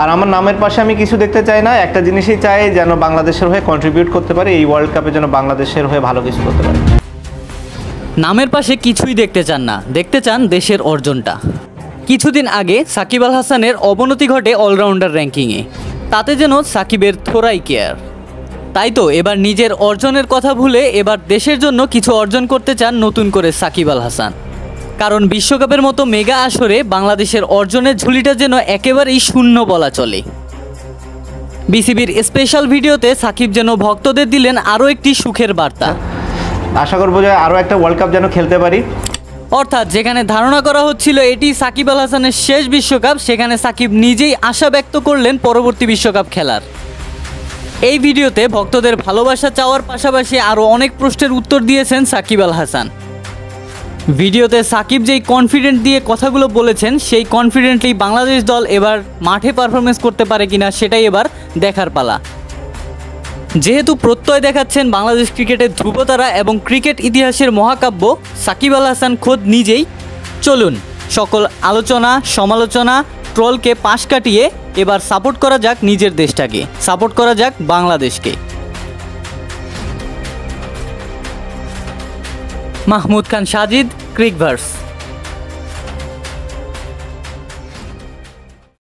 আর আমার নামের পাশে আমি কিছু দেখতে চাই না, একটা জিনিসই চাই যেন বাংলাদেশের হয়ে কন্ট্রিবিউট করতে পারে, এই ওয়ার্ল্ড কাপে যেন বাংলাদেশের হয়ে ভালো কিছু করতে পারে। নামের পাশে কিছুই দেখতে চান না, দেখতে চান দেশের অর্জনটা। কিছুদিন আগে সাকিব আল হাসানের অবনতি ঘটে অলরাউন্ডার র্যাঙ্কিংয়ে, তাতে যেন সাকিবের থোড়াই কেয়ার। তাই তো এবার নিজের অর্জনের কথা ভুলে এবার দেশের জন্য কিছু অর্জন করতে চান নতুন করে সাকিব আল হাসান। কারণ বিশ্বকাপের মতো মেগা আসরে বাংলাদেশের অর্জনের ঝুলিটা যেন একেবারেই শূন্য বলা চলে। বিসিবির স্পেশাল ভিডিওতে সাকিব যেন ভক্তদের দিলেন আরও একটি সুখের বার্তা। আশা করবো যে আরও একটা ওয়ার্ল্ড কাপ যেন খেলতে পারি। অর্থাৎ যেখানে ধারণা করা হচ্ছিল এটি সাকিব আল হাসানের শেষ বিশ্বকাপ, সেখানে সাকিব নিজেই আশা ব্যক্ত করলেন পরবর্তী বিশ্বকাপ খেলার। এই ভিডিওতে ভক্তদের ভালোবাসা চাওয়ার পাশাপাশি আরও অনেক প্রশ্নের উত্তর দিয়েছেন সাকিব আল হাসান। ভিডিওতে সাকিব যেই কনফিডেন্ট দিয়ে কথাগুলো বলেছেন, সেই কনফিডেন্টলি বাংলাদেশ দল এবার মাঠে পারফরমেন্স করতে পারে কিনা সেটাই এবার দেখার পালা। যেহেতু প্রত্যয় দেখাচ্ছেন বাংলাদেশ ক্রিকেটের ধ্রুবতারা এবং ক্রিকেট ইতিহাসের মহাকাব্য সাকিব আল হাসান খোদ নিজেই, চলুন সকল আলোচনা সমালোচনা ট্রলকে পাশ কাটিয়ে এবার সাপোর্ট করা যাক নিজের দেশটাকে, সাপোর্ট করা যাক বাংলাদেশকে। মাহমুদ খান সাজিদ, ক্রিকভার্স।